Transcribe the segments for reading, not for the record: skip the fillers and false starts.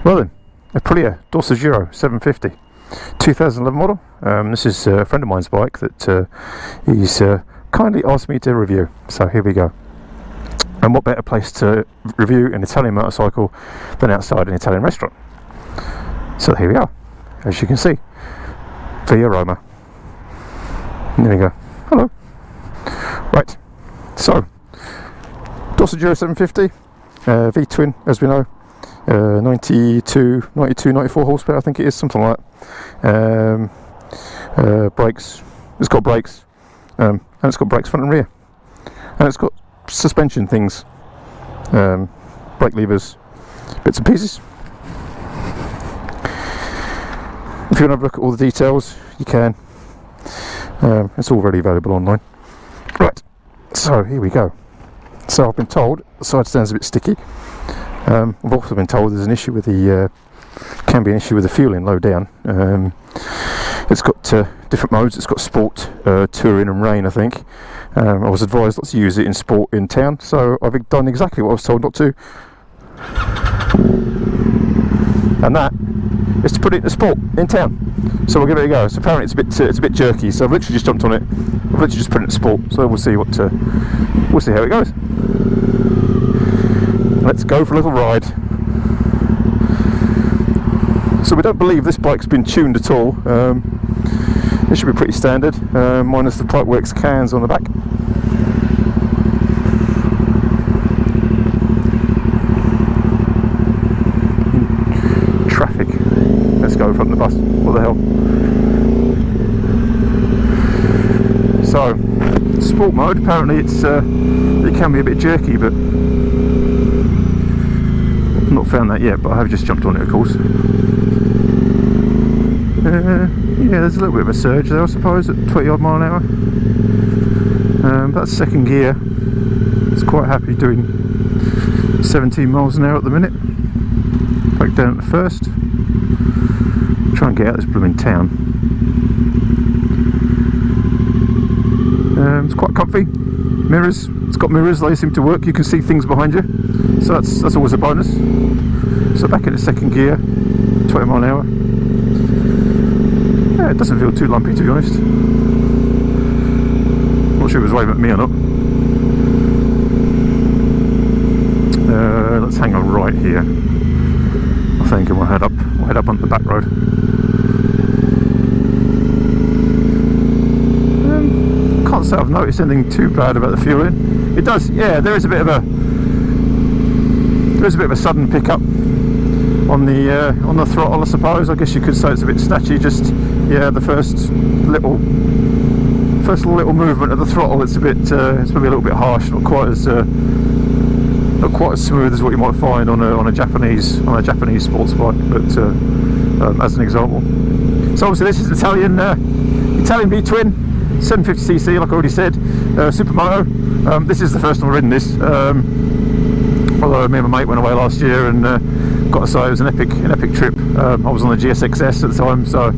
Well then, Aprilia Dorsoduro 750, 2011 model. This is a friend of mine's bike that he's kindly asked me to review, so here we go. And what better place to review an Italian motorcycle than outside an Italian restaurant? So here we are, as you can see, Via Roma. And there we go. Hello. Right, so Dorsoduro 750, V-twin, as we know. 92, 94 horsepower, I think it is, something like that. Brakes, it's got brakes, and it's got brakes front and rear, and it's got suspension things, brake levers, bits and pieces. If you want to have a look at all the details, you can. It's already available online. Right, so here we go. So I've been told the side stand's a bit sticky. I've also been told there's an issue with the can be an issue with the fueling low down. It's got different modes. It's got sport, touring and rain, I think. I was advised not to use it in sport in town, so I've done exactly what I was told not to, and that is to put it in sport in town. So we'll give it a go. So apparently it's a bit jerky, so I've literally just jumped on it. I've literally just put it in sport, so we'll see we'll see how it goes. Let's go for a little ride. So we don't believe this bike's been tuned at all. It should be pretty standard, minus the Pipeworks cans on the back. Traffic. Let's go in front of the bus. What the hell? So, sport mode. Apparently, it can be a bit jerky, but I've not found that yet. But I have just jumped on it, of course. Yeah, there's a little bit of a surge there, I suppose, at 20 odd mile an hour. That's second gear. It's quite happy doing 17 miles an hour at the minute. Back down at the first. Try and get out of this blooming town. It's quite comfy. Mirrors. It's got mirrors. They seem to work. You can see things behind you, so that's always a bonus. So back in the second gear, 20 mile an hour. Yeah, it doesn't feel too lumpy, to be honest. Not sure if it was waving at me or not. Let's hang on right here, I think, and we'll head up onto the back road. Can't say I've noticed anything too bad about the fueling. It does, yeah. There is a bit of a sudden pickup on the throttle, I suppose. I guess you could say it's a bit snatchy. Just, yeah, the first little movement of the throttle, it's maybe a little bit harsh, not quite as smooth as what you might find on a Japanese sports bike. But as an example, so obviously this is Italian V-twin, 750cc, like I already said, Supermoto. This is the first time I've ridden this. Although me and my mate went away last year, and got to say it was an epic trip. I was on the GSXS at the time, so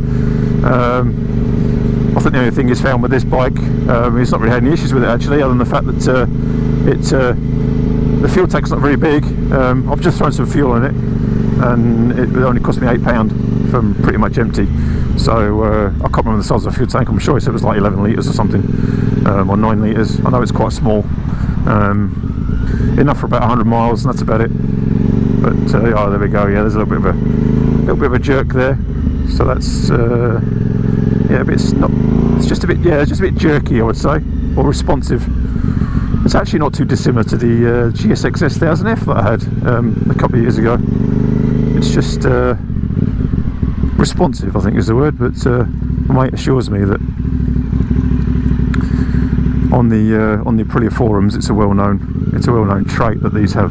I think the only thing he's found with this bike, he's not really had any issues with it actually, other than the fact that the fuel tank's not very big. I've just thrown some fuel in it, and it only cost me £8 from pretty much empty. So I can't remember the size of the fuel tank. I'm sure he said it was like 11 litres or something, or 9 litres. I know it's quite small. Enough for about 100 miles, and that's about it. But oh, there we go. Yeah, there's a little bit of a jerk there. So that's yeah, it's just a bit jerky, I would say, or responsive. It's actually not too dissimilar to the GSXS 1000F that I had a couple of years ago. It's just responsive, I think is the word. But my mate assures me that on the Aprilia forums, it's a well-known trait that these are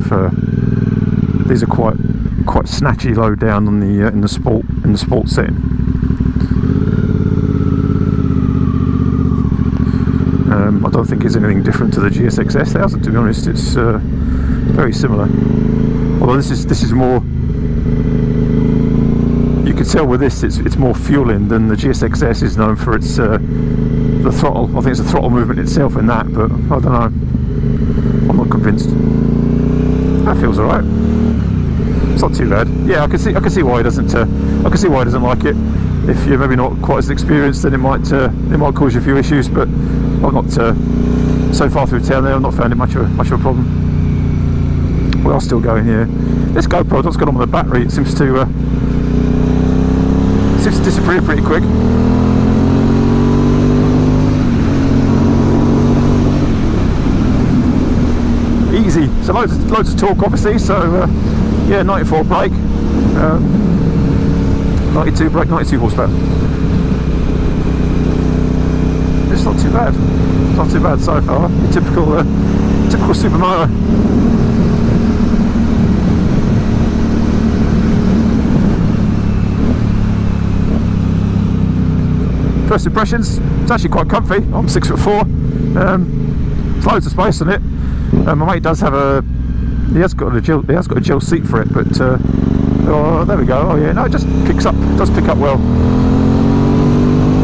quite snatchy low down on in the sport setting. I don't think it's anything different to the GSXS 1000, to be honest. It's very similar. Although this is more. You can tell with this, it's more fueling than the GSXS is known for. Its the throttle. I think it's the throttle movement itself in that, but I don't know. I'm not convinced. That feels alright. It's not too bad. Yeah, I can see why he doesn't. I can see why he doesn't like it. If you're maybe not quite as experienced, then it might cause you a few issues. But I've not so far through town there. I've not found it much of a problem. We are still going here. This GoPro, what's going on with the battery? It seems to disappear pretty quick. Easy. So loads of torque, obviously. So yeah, 94 brake, 92 brake, 92 horsepower. It's not too bad. It's not too bad so far. Your typical supermoto. First impressions, it's actually quite comfy. I'm 6'4". There's loads of space in it. My mate does have he has got a gel seat for it, but oh, there we go. Oh yeah, no, it just does pick up well.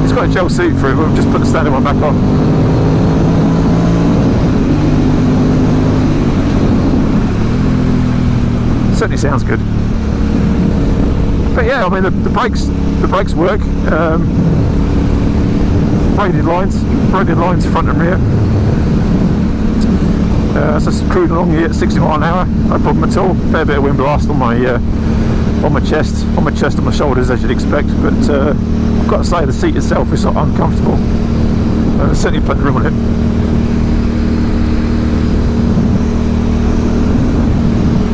It's got a gel seat for it. We'll just put the standard one back on. Certainly sounds good. But yeah, I mean the brakes work. Braided lines front and rear. Just cruising along here at 60 miles an hour, no problem at all. Fair bit of wind blast on my chest, on my shoulders, as you'd expect. But I've got to say, the seat itself is not uncomfortable. There's certainly plenty of room on it.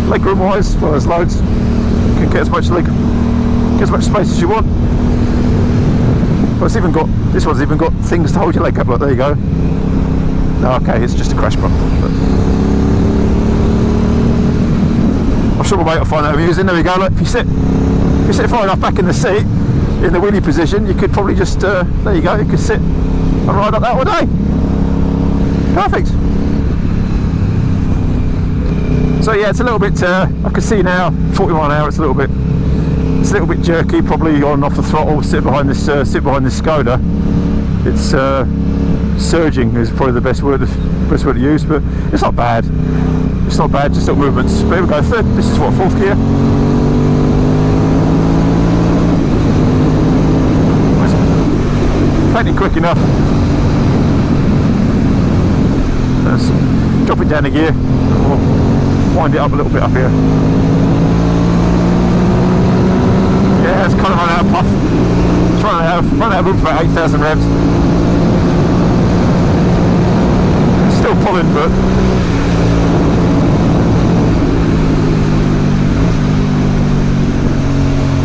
Leg room wise, well, there's loads. You can get as much space as you want. Well, this one's even got things to hold your leg up. Like, there you go. No, okay, it's just a crash bump. But I'm sure we'll wait to find out amusing. There we go. Look, if you sit far enough back in the seat, in the wheelie position, you could probably just there you go. You could sit and ride up that all day. Perfect. So yeah, it's a little bit. I can see now, 40 miles an hour. It's a little bit jerky. Probably on and off the throttle. Sit behind this Skoda. It's surging is probably the best word to use, but it's not bad. It's not bad, just little movements. But here we go, this is what, fourth gear? Plenty quick enough. Let's drop it down a gear, or wind it up a little bit up here. Yeah, it's kind of run out of puff. It's run out of room for about 8,000 revs. Still pulling, but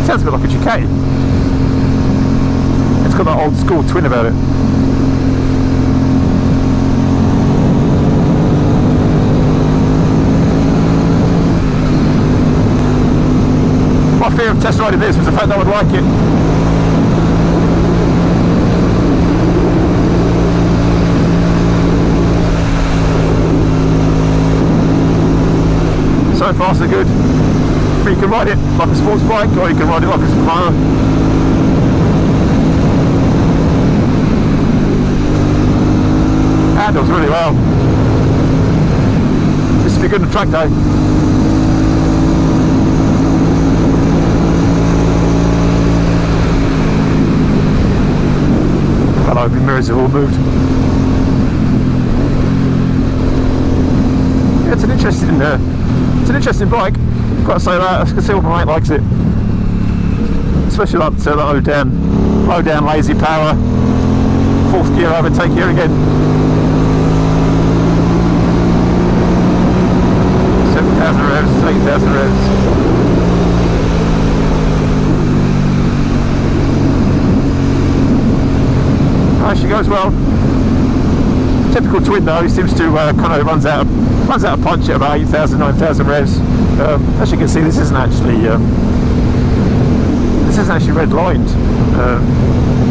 sounds a bit like a Ducati. It's got that old school twin about it. My fear of test riding this was the fact that I would like it. So far so good. But you can ride it like a sports bike, or you can ride it like a Supermoto. Handles really well. This would be good on a track day. Hello, the mirrors have all moved. Yeah, it's an interesting bike. I've got to say that. I can see why my mate likes it. Especially like the low down, lazy power. Fourth gear overtake here again. 7,000 revs, 8,000 revs. Oh, she goes well. Typical twin though. He seems to kind of runs out of punch at about 8,000, 9,000 revs. As you can see, this isn't actually red lined.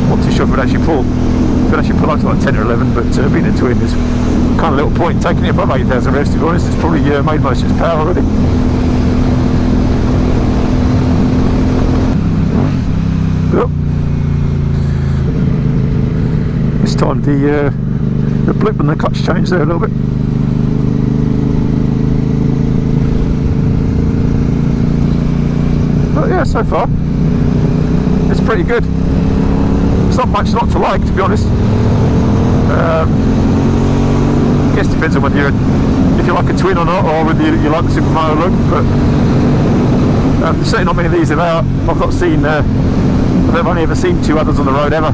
Not too sure if it would actually pull. It could actually pull up to like 10 or 11, but being a twin is kind of little point in taking it above 8,000 revs. To be honest, it's probably made most of its power already. Oh. This time the blip and the clutch changed there a little bit. so far. It's pretty good. It's not much not to like, to be honest. I guess it depends on whether if you like a twin or not, or whether you like the supermoto look. But there's certainly not many of these about. I've not seen. I've only ever seen 2 others on the road ever.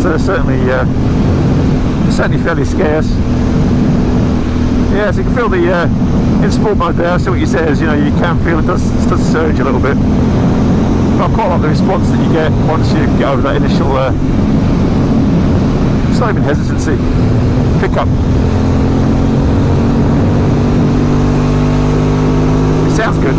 So they're certainly fairly scarce. Yeah, so you can feel the in sport mode there. I see what you says. You know, you can feel it does surge a little bit. But I quite like the response that you get once you get over that initial. It's not even hesitancy. Pickup. It sounds good.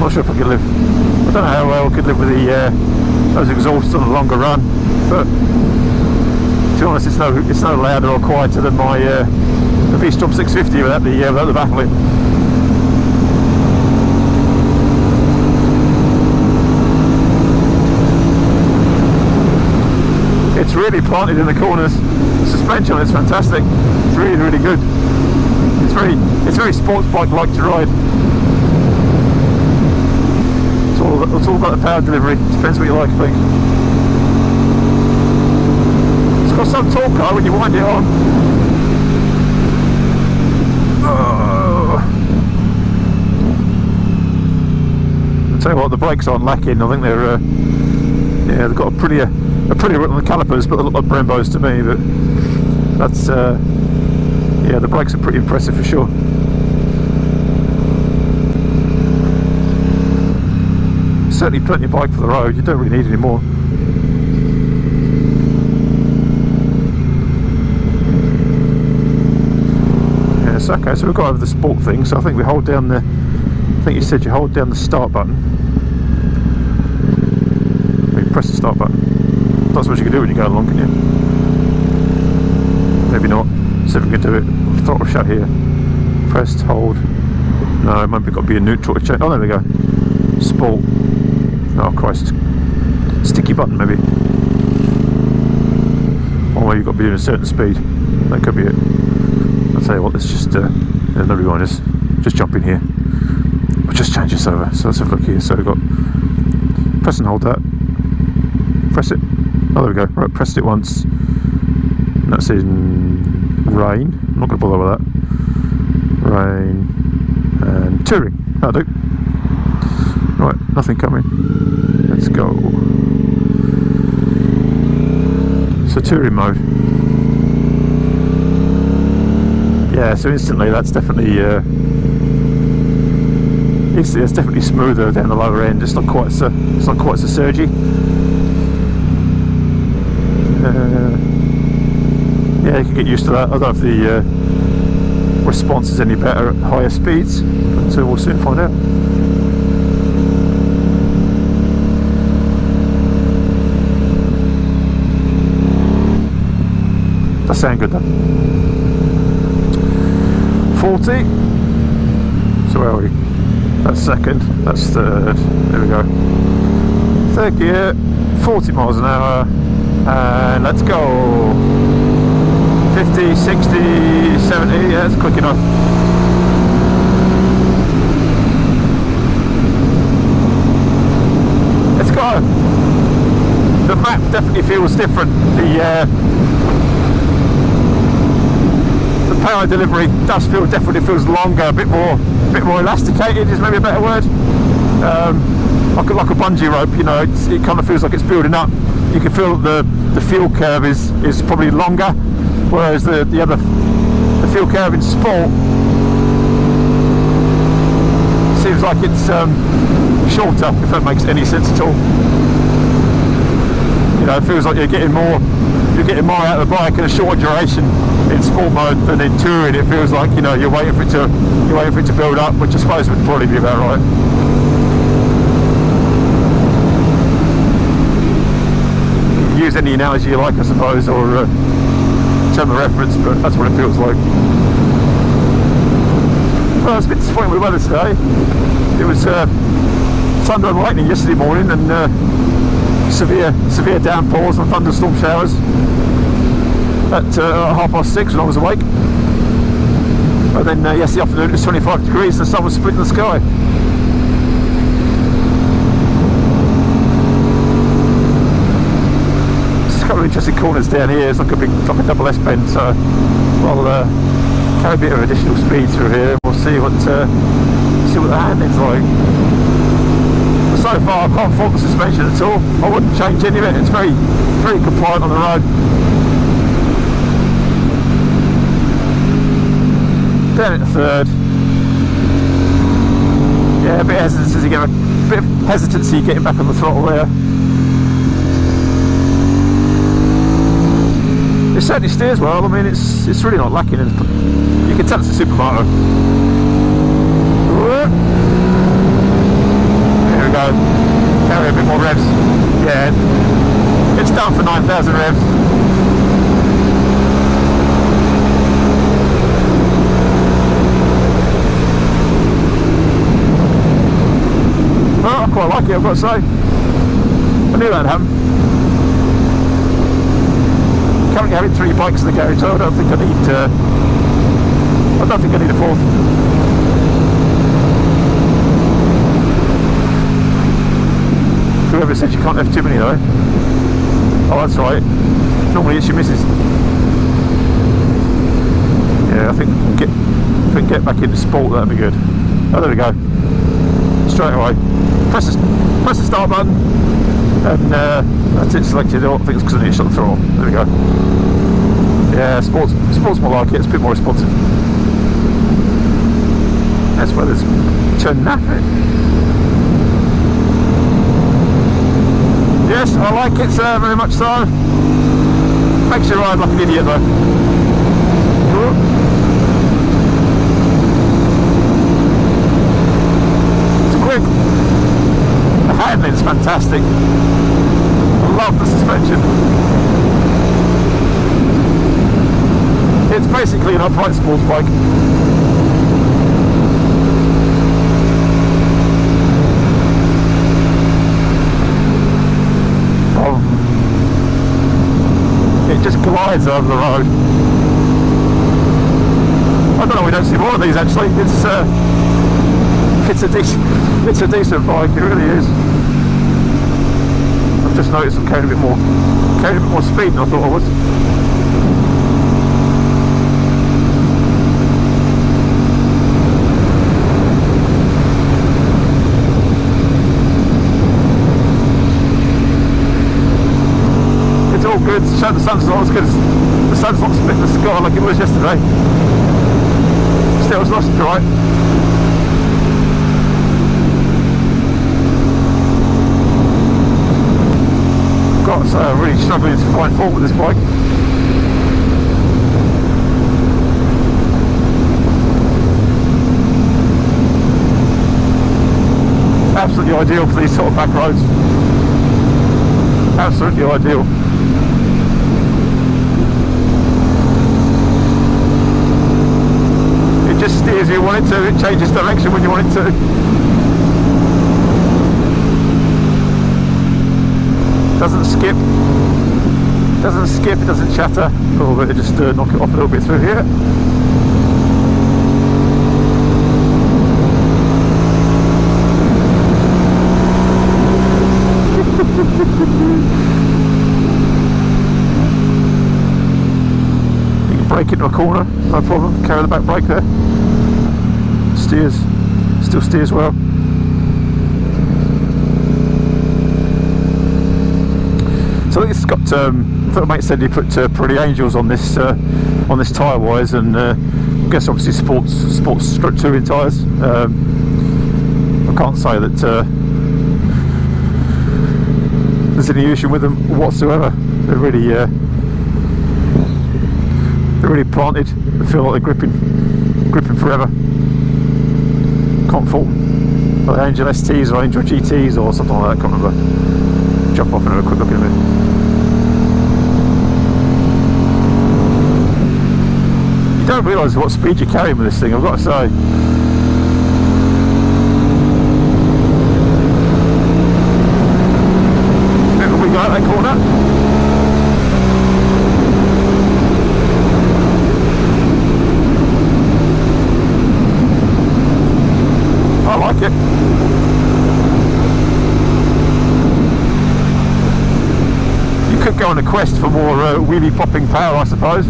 Not sure if I could live. I don't know how well I could live with the those exhausts on a longer run, but to be honest, it's no louder or quieter than my the V-Strom 650 without the baffling. It's really planted in the corners. The suspension on it's fantastic. It's really good. It's very sports bike like to ride. It's all got the power delivery. Depends what you like, I think. It's got some torque though when you wind it on. Oh. I'll tell you what, the brakes aren't lacking. I think they're yeah, they've got a prettier rip on the calipers, but they look like Brembos to me. But that's yeah, the brakes are pretty impressive for sure. Certainly plenty of bike for the road. You don't really need any more. Yes, okay, so we've got over the sport thing, so I think we hold down the, I think you said you hold down the start button. You press the start button. That's what you can do when you go along, can you? Maybe not. See if we can do it. Throttle shut here. Pressed, hold. No, it might be got to be a neutral to change. Oh, there we go. Sport. Oh Christ, sticky button maybe. Or maybe you've got to be doing a certain speed. That could be it. I'll tell you what, let's just, no reminders. Just jump in here. We'll just change this over. So let's have a look here. So we've got, press and hold that. Press it. Oh, there we go. Right, pressed it once. And that's in rain. I'm not going to bother with that. Rain. And touring. That'll do. Right, nothing coming. Let's go. So touring mode. Yeah, so instantly that's definitely it's definitely smoother down the lower end. It's not quite so surgy. Yeah, you can get used to that. I don't know if the response is any better at higher speeds, but we'll soon find out. That sound good though. 40. So where are we? That's second. That's third. There we go. Third gear. 40 miles an hour. And let's go. 50, 60, 70. Yeah, that's quick enough. Let's go. The map definitely feels different. The power delivery does definitely feels longer, a bit more elasticated is maybe a better word. Like a bungee rope, you know, it kind of feels like it's building up. You can feel the fuel curve is probably longer, whereas the fuel curve in sport seems like it's shorter, if that makes any sense at all. You know, it feels like you're getting more out of the bike in a short duration in sport mode than in touring. It feels like, you know, you're waiting for it to build up, which I suppose would probably be about right. Use any analogy you like, I suppose, or term of reference, but that's what it feels like. Well, it's a bit disappointing with the weather today. It was thunder and lightning yesterday morning, and severe downpours and thunderstorm showers at 6:30 when I was awake. And then yesterday afternoon it was 25 degrees and the sun was splitting the sky. There's a couple of interesting corners down here. It's like a double S bend, so I'll carry a bit of additional speed through here. We'll see what the handling's like. So far I can't fault the suspension at all. I wouldn't change any of it. It's very compliant on the road. Down at third. Yeah, a bit of hesitancy getting back on the throttle there. It certainly steers well. I mean, it's really not lacking. You can tell it's a supermoto. There we go. Carry a bit more revs. Yeah, it's done for 9,000 revs. Well, I quite like it, I've got to say. I knew that'd happen. Currently having 3 bikes in the garage, so I don't think I need a fourth. Whoever said you can't have too many though. Oh, that's right. Normally it's your missus. Yeah, I think if we can get back into sport, that'd be good. Oh, there we go. Straight away. Press the start button, and that's it selected. I think it's because I need to shut the throttle. There we go. Yeah, sports more like it. It's a bit more responsive. That's where there's turn napping. Yes, I like it, sir, very much so. Makes you ride like an idiot though. It's quick. The handling's fantastic. I love the suspension. It's basically an upright sports bike. It just glides over the road. I don't know, we don't see more of these actually. It's a decent bike, it really is. I've just noticed I'm carrying a bit more speed than I thought I was. It's all good. So the sun's not as good as the sun's not splitting the sky like it was yesterday. Still, it's nice and dry. Got to say, I'm really struggling to find fault with this bike. It's absolutely ideal for these sort of back roads. Absolutely ideal. It just steers you want it to, it changes direction when you want it to. Doesn't skip, it doesn't chatter a little bit, just knock it off a little bit through here. You can brake into a corner, no problem, carry the back brake there. Still steers well. So I think it's got, I thought the mate said he put Aprilia Angels on this tyre wise, and I guess obviously sports stroke touring tyres. I can't say that there's any issue with them whatsoever. They're really planted. They feel like they're gripping forever. Can't fault them. Are they Angel STs or Angel GTs or something like that? I can't remember. Jump off and have a quick look at it. You don't realise what speed you're carrying with this thing, I've got to say. Bit of a go out that corner. I like it. You could go on a quest for more wheelie popping power, I suppose,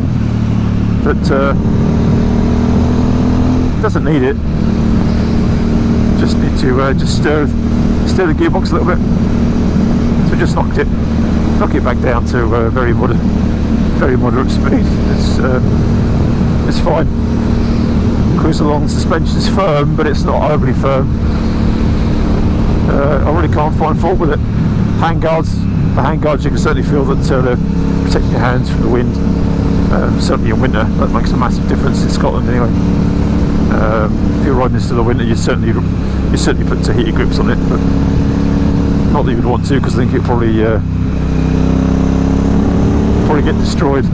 but doesn't need it. Just need to just stir the gearbox a little bit. So just knock it back down to very moderate speed. It's fine. Cruise along. The suspension's firm, but it's not overly firm. I really can't find fault with it. The handguards, you can certainly feel that they're protecting your hands from the wind. Certainly in winter, that makes a massive difference in Scotland anyway. If you're riding this in the winter, you certainly put to heated grips on it, but not that you would want to, because I think it'd probably get destroyed.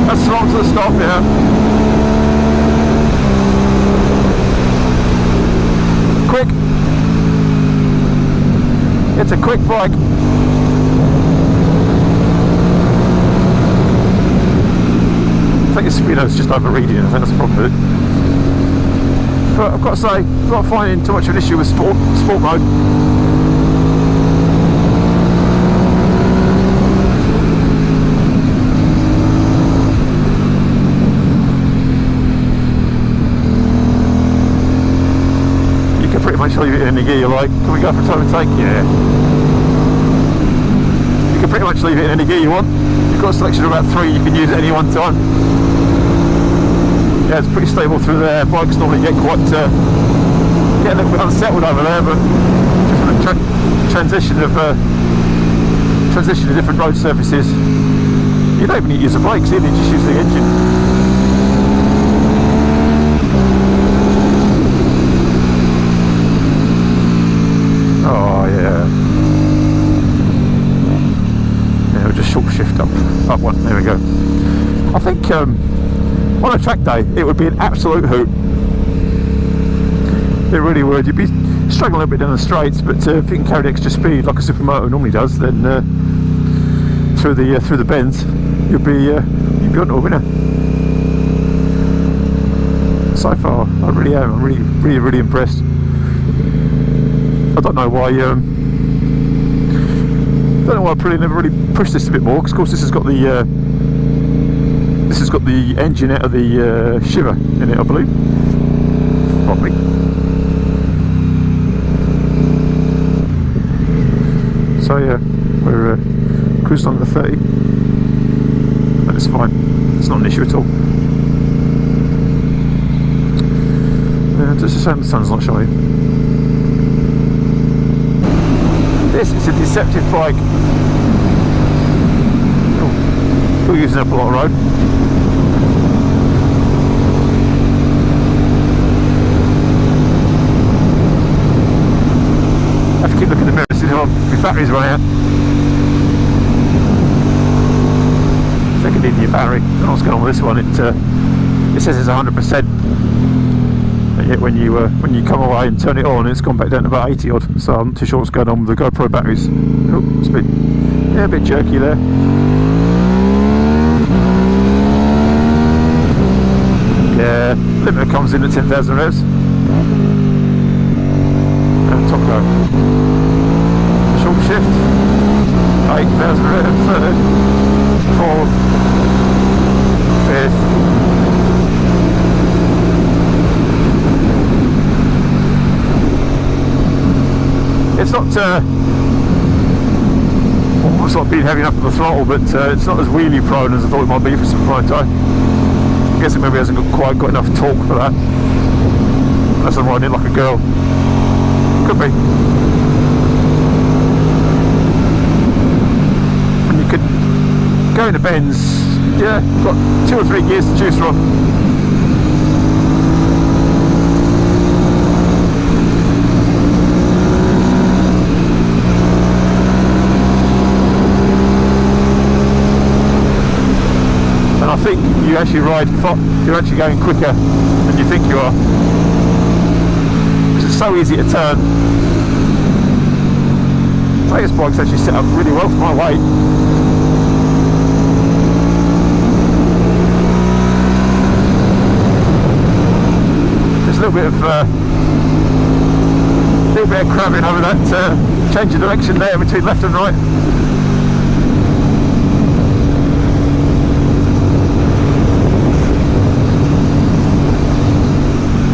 That's wrong to the stop here. Quick. It's a quick bike. I think the speedo's just overreading. I think that's the problem with it. But I've got to say, I'm not finding too much of an issue with sport mode. Leave it in any gear you like. Can we go for time and take? Yeah. You can pretty much leave it in any gear you want. You've got a selection of about 3 you can use at any one time. Yeah, it's pretty stable through there. Bikes normally get quite get a little bit unsettled over there, but just with the transition of different road surfaces, you don't even need to use the brakes either, you just use the engine. Short shift up one, there we go. I think on a track day it would be an absolute hoot. It really would. You'd be struggling a little bit down the straights, but if you can carry the extra speed like a supermoto normally does, then through the bends you'll be on to a winner. So far I really am. I'm really impressed. I don't know why Aprilia never really pushed this a bit more, because of course this has got the engine out of the Shiver in it, I believe. Probably. So yeah, we're cruising on the 30, and it's fine. It's not an issue at all. It's a shame the sun's not shining. This is a deceptive bike. Still using up a lot of road. I have to keep looking in the mirror to see how my batteries run out. Second in your battery. I don't know what's going on with this one. It says it's 100%. But yet when you come away and turn it on, it's gone back down to about 80 odd. So I'm not too sure what's going on with the GoPro batteries. Oh, it's a bit jerky there. Yeah, limiter comes in at 10,000 revs. And top go. Short shift. 8,000 revs. Third. Fourth. Fifth. It's not almost not being heavy enough on the throttle, but it's not as wheelie prone as I thought it might be for some prime time. I guess it maybe hasn't quite got enough torque for that, unless I'm riding it like a girl. Could be. And you could go into bends. Yeah, got 2 or 3 gears to choose from. you actually ride, you're actually going quicker than you think you are. It's so easy to turn. This bike's actually set up really well for my weight. There's a little bit of cramming over that change of direction there between left and right.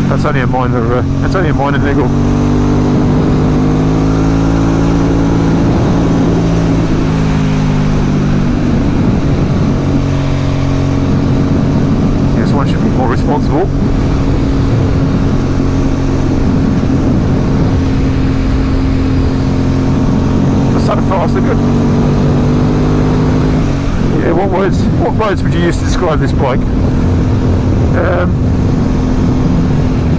That's only a minor niggle. Yes, one should be more responsible. So far, so good. Yeah, what words would you use to describe this bike?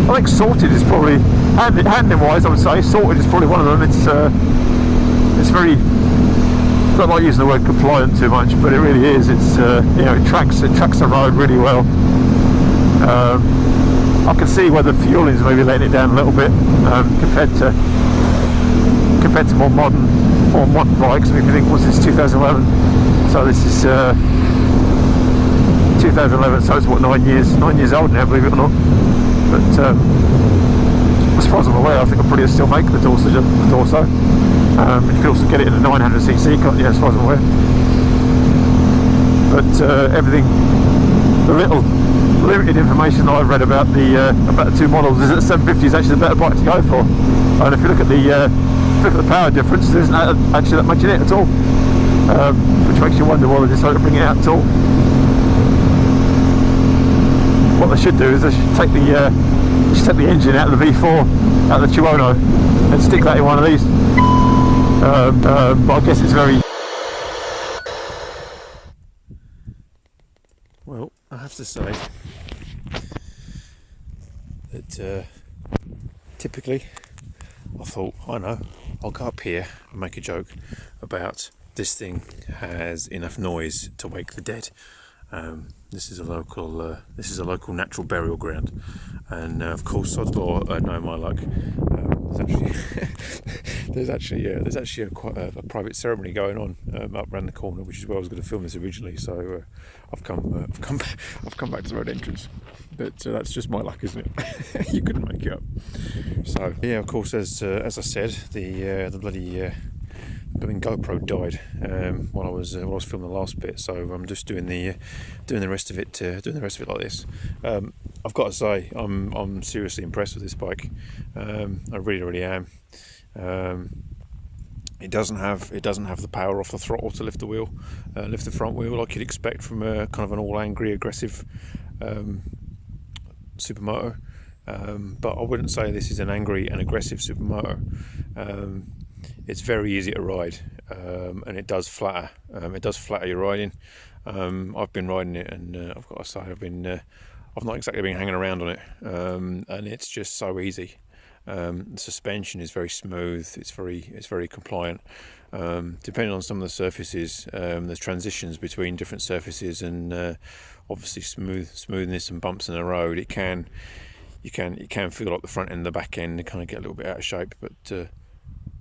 I think sorted is probably, handling wise I would say, sorted is probably one of them. It's very, I don't like using the word compliant too much, but it really is. It's you know, it tracks the road really well. I can see where the fueling is maybe letting it down a little bit compared to more modern bikes. If you think, what's this, 2011? So this is 2011. So it's what, 9 years old now, believe it or not. But as far as I'm aware, I think Aprilia still make the Dorso. You can also get it in a 900cc, can't you, as far as I'm aware. But everything, the little limited information that I've read about the two models is that the 750 is actually the better bike to go for. And if you look at the power difference, there isn't actually that much in it at all, which makes you wonder why they decided to bring it out at all. What they should do is they should take the engine out of the V4, out of the Tuono, and stick that in one of these. But I guess it's very... Well, I have to say that typically I thought, I know, I'll go up here and make a joke about this thing has enough noise to wake the dead. This is a local natural burial ground, and of course, sod's law, no, my luck. There's actually quite a private ceremony going on up around the corner, which is where I was going to film this originally. So I've come back to the road entrance, but that's just my luck, isn't it? You couldn't make it up. So yeah, of course, as I said, the bloody GoPro died while I was filming the last bit, so I'm just doing the rest of it like this. I've got to say, I'm seriously impressed with this bike. I really am. It doesn't have the power off the throttle to lift the front wheel like you'd expect from a kind of an all angry aggressive supermoto. But I wouldn't say this is an angry and aggressive supermoto. It's very easy to ride, and it does flatter. Your riding. I've been riding it, and I've got to say, I've not exactly been hanging around on it, and it's just so easy. The suspension is very smooth. It's very compliant. Depending on some of the surfaces, there's transitions between different surfaces, and obviously smoothness and bumps in the road. You can feel like the front end and the back end kind of get a little bit out of shape, but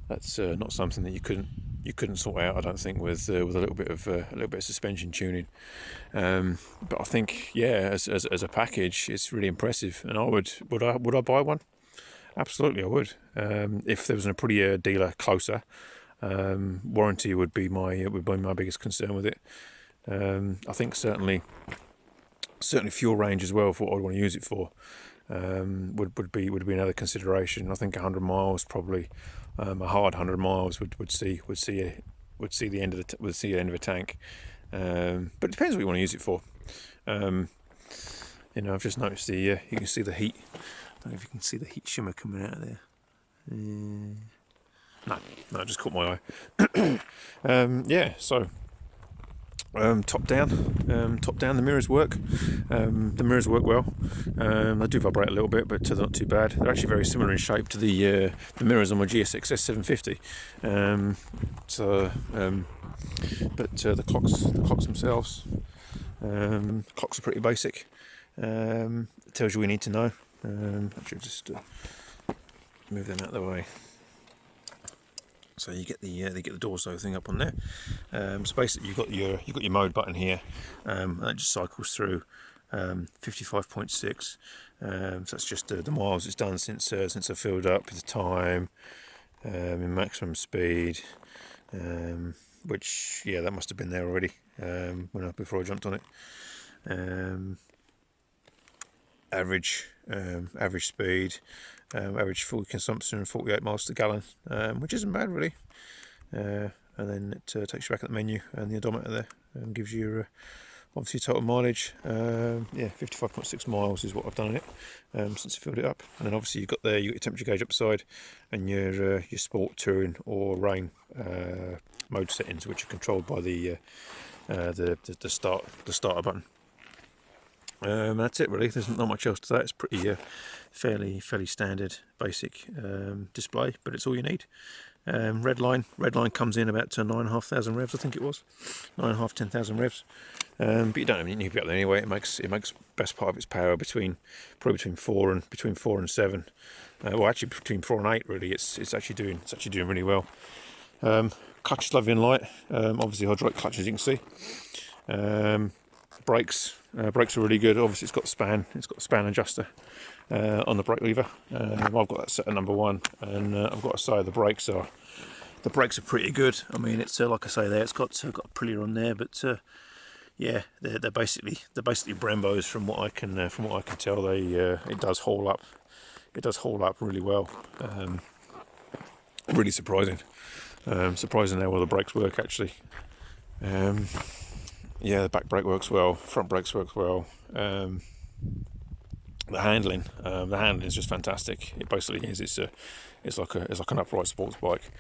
that's not something that you couldn't sort out, I don't think, with a little bit of suspension tuning. But I think, yeah, as a package, it's really impressive. And would I buy one? Absolutely, I would. If there was an Aprilia dealer closer, warranty would be my biggest concern with it. I think certainly fuel range as well, for what I'd want to use it for, would be another consideration. I think 100 miles probably. A hard 100 miles would see the end of a tank, but it depends what you want to use it for. I've just noticed you can see the heat. I don't know if you can see the heat shimmer coming out of there. No, it just caught my eye. Yeah, so top down, the mirrors work. The mirrors work well. They do vibrate a little bit, but they're not too bad. They're actually very similar in shape to the mirrors on my GSX 750. But the clocks themselves, Clocks are pretty basic. It tells you what you need to know. Actually, just move them out of the way. So you get the Dorso thing up on there. So basically, you've got your mode button here, and that just cycles through 55.6. So that's just the miles it's done since I filled up, the time, in maximum speed, which that must have been there already before I jumped on it. Average speed, average fuel consumption 48 miles to the gallon, which isn't bad really. And then it takes you back at the menu and the odometer there and gives you obviously total mileage. 55.6 miles is what I've done on it since I filled it up. And then obviously you've got your temperature gauge upside and your sport, touring or rain mode settings, which are controlled by the starter button. That's it really. There's not much else to that. It's pretty fairly standard basic display, but it's all you need. Red line comes in about 9,500 revs, I think it was 9,500 to 10,000 revs. But you don't need to be up there anyway. It makes best part of its power between 4 and 7. Well, actually between 4 and 8 really. It's actually doing really well. Clutch is lovely and light. Obviously hydraulic clutch, as you can see. Brakes are really good. Obviously it's got the span adjuster on the brake lever. I've got that set at number 1, and I've got to say the brakes are pretty good. I mean, it's like I say there, it's got Aprilia on there, but they're basically Brembos from what I can tell. It does haul up really well. Really surprising how well the brakes work actually. The back brake works well, front brakes works well. The handling is just fantastic. It basically is. It's like an upright sports bike.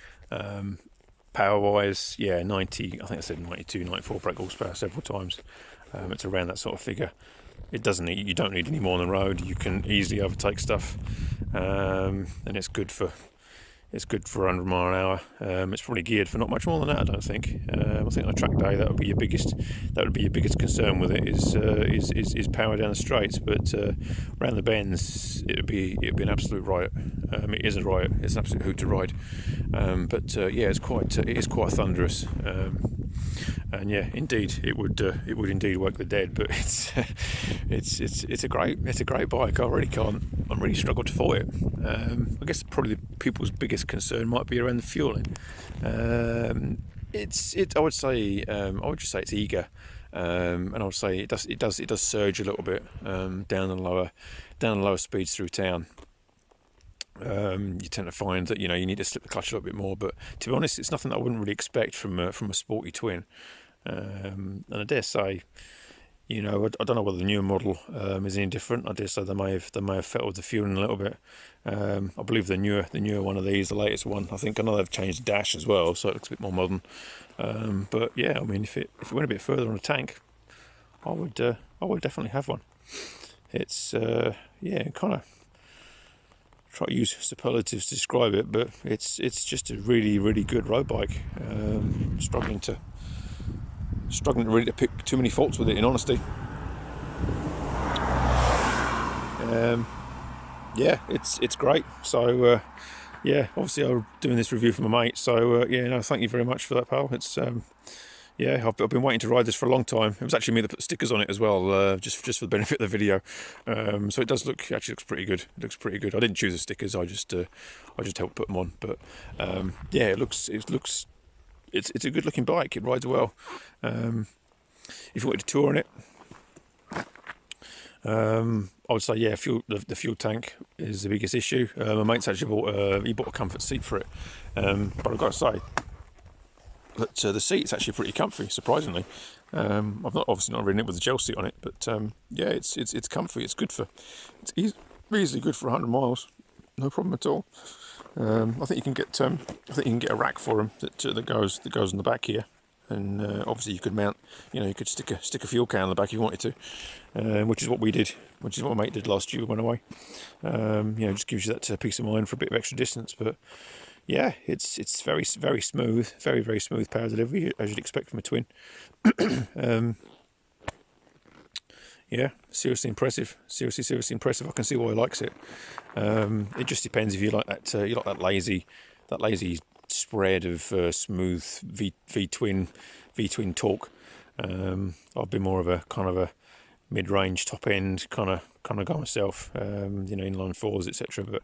Power wise, 90. I think I said 92, 94 brake horsepower several times. It's around that sort of figure. You don't need any more on the road. You can easily overtake stuff, and it's good for 100 mile an hour. It's probably geared for not much more than that, I don't think. I think on a track day that would be your biggest concern with it is power down the straights, but around the bends it'd be an absolute riot. It is a riot. It's an absolute hoot to ride. It is quite thunderous. And indeed, it would indeed work the dead. But it's a great bike. I really struggle to fault it. I guess probably people's biggest concern might be around the fueling. I would just say it's eager, and I would say it does surge a little bit down the lower speeds through town. You tend to find that you need to slip the clutch a little bit more, but to be honest, it's nothing that I wouldn't really expect from a sporty twin. And I dare say, I don't know whether the newer model is any different. I dare say they may have fettled the fueling a little bit. I believe the newer one of these, the latest one, I know they've changed the dash as well, so it looks a bit more modern. But yeah, I mean, if it went a bit further on a tank, I would definitely have one. It's kind of try to use superlatives to describe it, but it's just a really, really good road bike. Struggling to really pick too many faults with it, in honesty. It's great. So obviously I'm doing this review for my mate. So thank you very much for that, pal. It's I've been waiting to ride this for a long time. It was actually me that put stickers on it as well, just for the benefit of the video. So it looks pretty good. It looks pretty good. I didn't choose the stickers. I just helped put them on. But it's a good looking bike. It rides well. If you wanted to tour on it, I would say the fuel tank is the biggest issue. My mate's actually bought a comfort seat for it, but I've got to say that the seat's actually pretty comfy, surprisingly. I've obviously not ridden it with a gel seat on it, but it's comfy. It's easily good for 100 miles, no problem at all. I think you can get a rack for them that goes on the back here, and obviously you could mount. You could stick a fuel can on the back if you wanted to, which is what we did. Which is what my mate did last year. We went away. Just gives you that peace of mind for a bit of extra distance. But yeah, it's very, very smooth, very, very smooth power delivery, as you'd expect from a twin. yeah, seriously impressive. Seriously impressive. I can see why he likes it. It just depends if you like that lazy spread of smooth V twin torque. I've been more of a kind of a mid-range, top end kind of guy myself. Inline fours, etc. But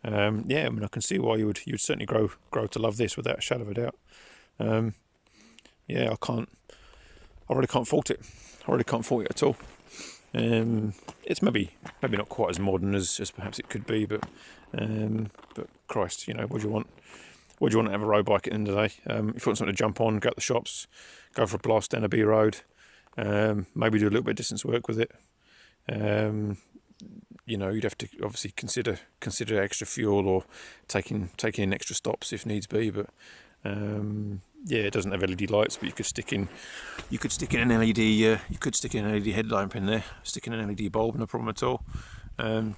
yeah, I mean, I can see why you'd certainly grow to love this without a shadow of a doubt. Yeah, I really can't fault it. I really can't fault it at all. It's maybe not quite as modern as perhaps it could be, but Christ, what do you want? What do you want to have a road bike at the end of the day? If you want something to jump on, go to the shops, go for a blast down a B road, maybe do a little bit of distance work with it. You'd have to obviously consider extra fuel or taking in extra stops if needs be. But yeah, it doesn't have LED lights, but you could stick in an LED. You could stick in an LED headlamp in there. Stick in an LED bulb, no problem at all.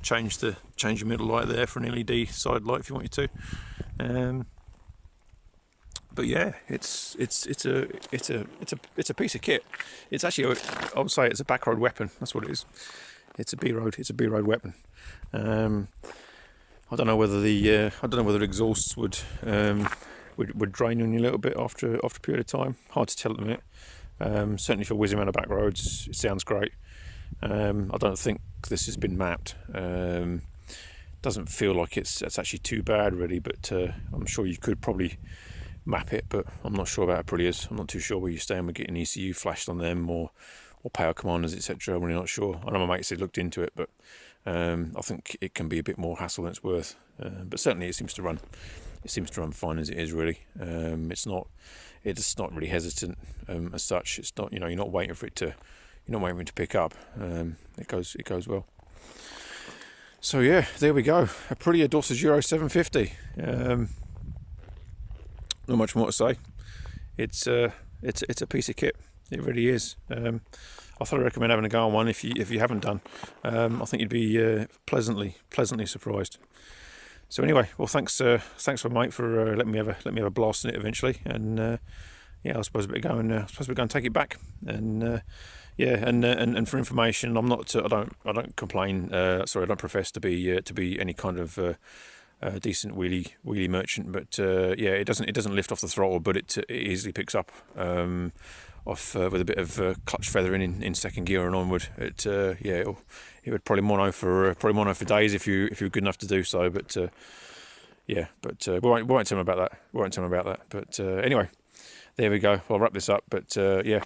Change your middle light there for an LED side light if you want you to. But yeah, it's a piece of kit. It's actually, I would say, it's a backroad weapon. That's what it is. It's a B road weapon. I don't know whether exhausts would drain on you a little bit after a period of time. Hard to tell at the minute. Certainly for whizzing around the back roads, it sounds great. I don't think this has been mapped. Doesn't feel like it's actually too bad really, but I'm sure you could probably map it, but I'm not sure about Aprilias. I'm not too sure where you stand with getting ECU flashed on them or power commanders, etc. I'm really not sure. I know my mates had looked into it, but I think it can be a bit more hassle than it's worth. But certainly it seems to run fine as it is really. It's not really hesitant as such. It's not, you're not waiting for it to pick up. It goes well. So yeah, there we go. Aprilia Dorsoduro 750. Not much more to say. It's a piece of kit. It really is. I thoroughly recommend having a go on one if you haven't done. I think you'd be pleasantly surprised. So anyway, well, thanks for mate for letting me have a blast in it eventually. And yeah, I suppose we're going to take it back. And yeah, and for information, I don't complain. Sorry, I don't profess to be any kind of decent wheelie merchant, but yeah, it doesn't lift off the throttle, but it easily picks up off with a bit of clutch feathering in second gear and onward. It would probably mono for days if you're good enough to do so. But yeah, but we won't tell them about that. But anyway, there we go. I'll wrap this up. But yeah,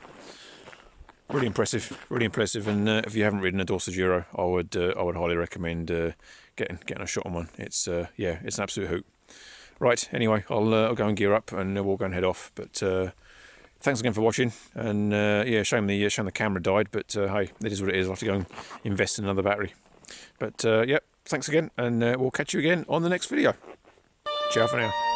really impressive. And if you haven't ridden a Dorsoduro, I would highly recommend getting a shot on one. It's yeah, it's an absolute hoot. Right. Anyway, I'll go and gear up and we'll go and head off. But thanks again for watching. And yeah, shame the camera died. But hey, it is what it is. I'll have to go and invest in another battery. But yeah, thanks again, and we'll catch you again on the next video. Ciao for now.